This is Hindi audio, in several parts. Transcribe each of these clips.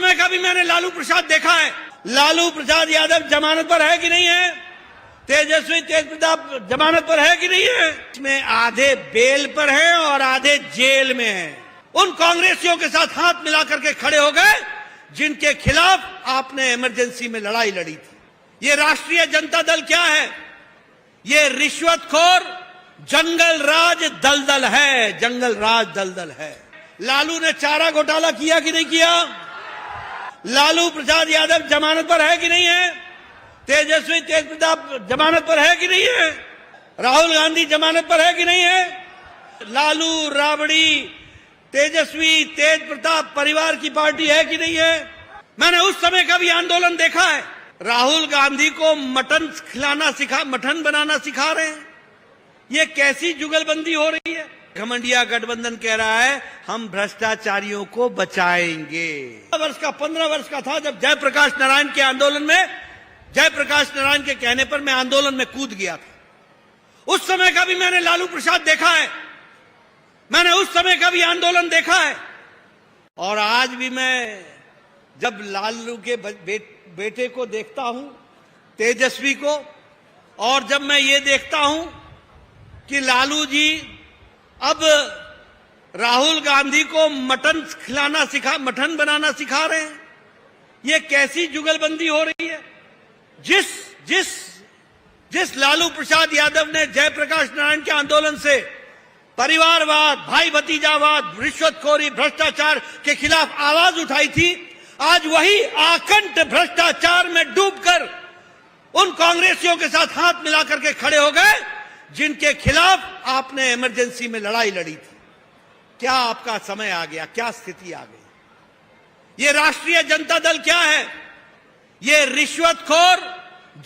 समय का भी मैंने लालू प्रसाद देखा है। लालू प्रसाद यादव जमानत पर है कि नहीं है? तेजस्वी तेजप्रताप जमानत पर है कि नहीं है? इसमें आधे बेल पर है और आधे जेल में है। उन कांग्रेसियों के साथ हाथ मिला करके खड़े हो गए जिनके खिलाफ आपने इमरजेंसी में लड़ाई लड़ी थी। ये राष्ट्रीय जनता दल क्या है? ये रिश्वतखोर जंगल राज दलदल है, जंगल राज दलदल है। लालू ने चारा घोटाला किया कि नहीं किया? लालू प्रसाद यादव जमानत पर है कि नहीं है? तेजस्वी तेजप्रताप जमानत पर है कि नहीं है? राहुल गांधी जमानत पर है कि नहीं है? लालू, राबड़ी, तेजस्वी, तेजप्रताप परिवार की पार्टी है कि नहीं है? मैंने उस समय का भी आंदोलन देखा है। राहुल गांधी को मटन बनाना सिखा रहे हैं। ये कैसी जुगलबंदी हो रही है? घमंडिया गठबंधन कह रहा है हम भ्रष्टाचारियों को बचाएंगे। 15 वर्ष का था जब जयप्रकाश नारायण के आंदोलन में, जयप्रकाश नारायण के कहने पर मैं आंदोलन में कूद गया था। उस समय का भी मैंने लालू प्रसाद देखा है। मैंने उस समय का भी आंदोलन देखा है। और आज भी मैं जब लालू के बेटे को देखता हूं, तेजस्वी को, और जब मैं ये देखता हूं कि लालू जी अब राहुल गांधी को मटन बनाना सिखा रहे हैं, ये कैसी जुगलबंदी हो रही है? जिस लालू प्रसाद यादव ने जयप्रकाश नारायण के आंदोलन से परिवारवाद, भाई भतीजावाद, रिश्वतखोरी, भ्रष्टाचार के खिलाफ आवाज उठाई थी, आज वही आकंठ भ्रष्टाचार में डूबकर उन कांग्रेसियों के साथ हाथ मिला करके खड़े हो गए जिनके खिलाफ आपने इमरजेंसी में लड़ाई लड़ी थी। क्या आपका समय आ गया? क्या स्थिति आ गई? ये राष्ट्रीय जनता दल क्या है? ये रिश्वतखोर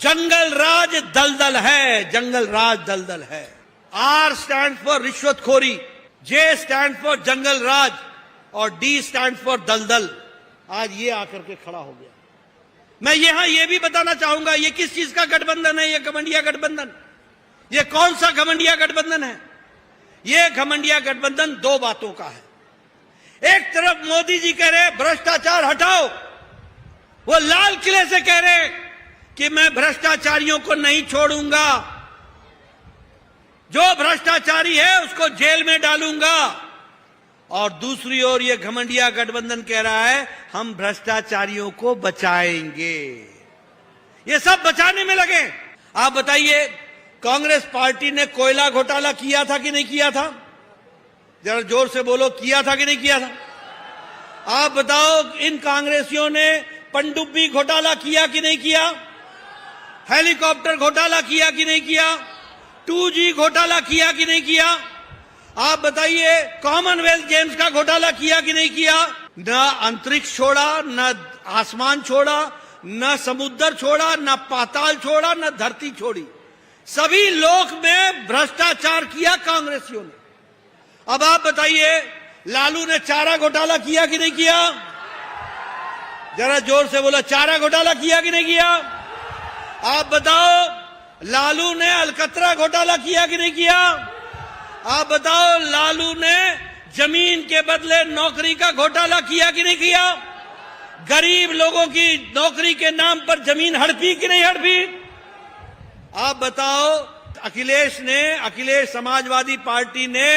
जंगल राज दलदल है, जंगल राज दलदल है। R स्टैंड फॉर रिश्वतखोरी, J स्टैंड फॉर जंगल राज और D स्टैंड फॉर दलदल। आज ये आकर के खड़ा हो गया। मैं यहां ये भी बताना चाहूंगा, ये किस चीज का गठबंधन है? ये घमंडिया गठबंधन। ये कौन सा घमंडिया गठबंधन है? ये घमंडिया गठबंधन दो बातों का है। एक तरफ मोदी जी कह रहे भ्रष्टाचार हटाओ, वो लाल किले से कह रहे कि मैं भ्रष्टाचारियों को नहीं छोड़ूंगा, जो भ्रष्टाचारी है उसको जेल में डालूंगा। और दूसरी ओर ये घमंडिया गठबंधन कह रहा है हम भ्रष्टाचारियों को बचाएंगे। ये सब बचाने में लगे। आप बताइए, कांग्रेस पार्टी ने कोयला घोटाला किया था कि नहीं किया था? जरा जोर से बोलो, किया था कि नहीं किया था? आप बताओ, इन कांग्रेसियों ने पनडुब्बी घोटाला किया कि नहीं किया? हेलीकॉप्टर घोटाला किया कि नहीं किया? 2G घोटाला किया कि नहीं किया? आप बताइए, कॉमनवेल्थ गेम्स का घोटाला किया कि नहीं किया? न अंतरिक्ष छोड़ा, न आसमान छोड़ा, न समुद्र छोड़ा, न पाताल छोड़ा, न धरती छोड़ी। सभी लोक में भ्रष्टाचार किया कांग्रेसियों ने। अब आप बताइए, लालू ने चारा घोटाला किया कि नहीं किया? जरा जोर से बोलो, चारा घोटाला किया कि नहीं किया? आप बताओ, लालू ने अलकतरा घोटाला किया कि नहीं किया? आप बताओ, लालू ने जमीन के बदले नौकरी का घोटाला किया कि नहीं किया? गरीब लोगों की नौकरी के नाम पर जमीन हड़पी कि नहीं हड़पी? आप बताओ, अखिलेश समाजवादी पार्टी ने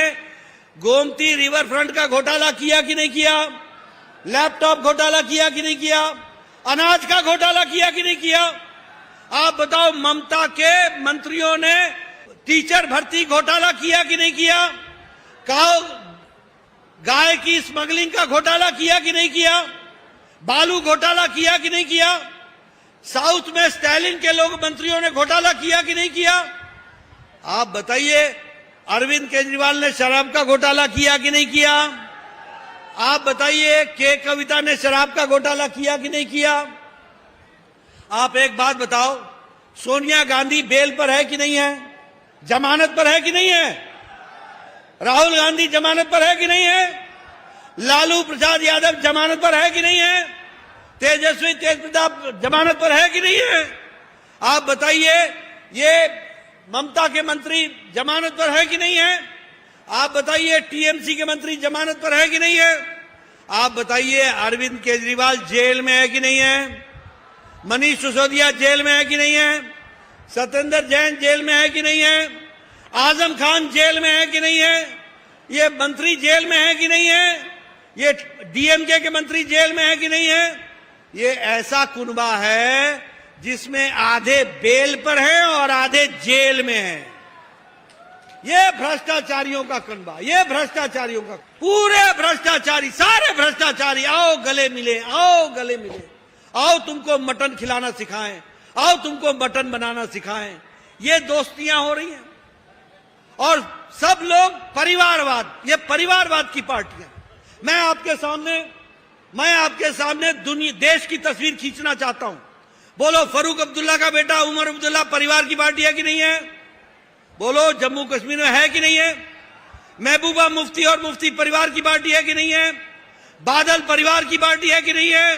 गोमती रिवर फ्रंट का घोटाला किया कि नहीं किया? लैपटॉप घोटाला किया कि नहीं किया? अनाज का घोटाला किया कि नहीं किया? आप बताओ, ममता के मंत्रियों ने टीचर भर्ती घोटाला किया कि नहीं किया? गाय की स्मगलिंग का घोटाला किया कि नहीं किया? बालू घोटाला किया कि नहीं किया? साउथ में स्टालिन के लोग मंत्रियों ने घोटाला किया कि नहीं किया? आप बताइए, अरविंद केजरीवाल ने शराब का घोटाला किया कि नहीं किया? आप बताइए, के कविता ने शराब का घोटाला किया कि नहीं किया? आप एक बात बताओ, सोनिया गांधी बेल पर है कि नहीं है? जमानत पर है कि नहीं है? राहुल गांधी जमानत पर है कि नहीं है? लालू प्रसाद यादव जमानत पर है कि नहीं है? तेजस्वी तेजप्रताप जमानत पर है कि नहीं है? आप बताइए, ये ममता के मंत्री जमानत पर है कि नहीं है? आप बताइए, टीएमसी के मंत्री जमानत पर है कि नहीं है? आप बताइए, अरविंद केजरीवाल जेल में है कि नहीं है? मनीष सिसोदिया जेल में है कि नहीं है? सत्येंद्र जैन जेल में है कि नहीं है? आजम खान जेल में है कि नहीं है? ये मंत्री जेल में है कि नहीं है? ये डीएमके के मंत्री जेल में है कि नहीं है? ये ऐसा कुनबा है जिसमें आधे बेल पर है और आधे जेल में है। ये भ्रष्टाचारियों का कुनबा, ये भ्रष्टाचारियों का, पूरे भ्रष्टाचारी, सारे भ्रष्टाचारी, आओ गले मिले, आओ गले मिले, आओ तुमको मटन खिलाना सिखाएं, आओ तुमको मटन बनाना सिखाएं। ये दोस्तियां हो रही हैं और सब लोग परिवारवाद, ये परिवारवाद की पार्टियां। मैं आपके सामने दुनिया देश की तस्वीर खींचना चाहता हूं। बोलो, फारूक अब्दुल्ला का बेटा उमर अब्दुल्ला परिवार की पार्टी है कि नहीं है? बोलो, जम्मू कश्मीर में है कि नहीं है? महबूबा मुफ्ती और मुफ्ती परिवार की पार्टी है कि नहीं है? बादल परिवार की पार्टी है कि नहीं है?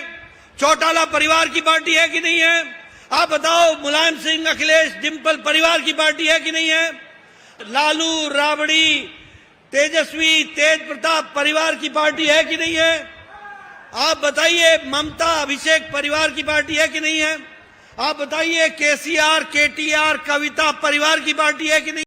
चौटाला परिवार की पार्टी है कि नहीं है? आप बताओ, मुलायम सिंह, अखिलेश, डिंपल परिवार की पार्टी है कि नहीं है? लालू, राबड़ी, तेजस्वी, तेज प्रताप परिवार की पार्टी है कि नहीं है? आप बताइए, ममता, अभिषेक परिवार की पार्टी है कि नहीं है? आप बताइए, केसीआर, केटीआर, कविता परिवार की पार्टी है कि नहीं?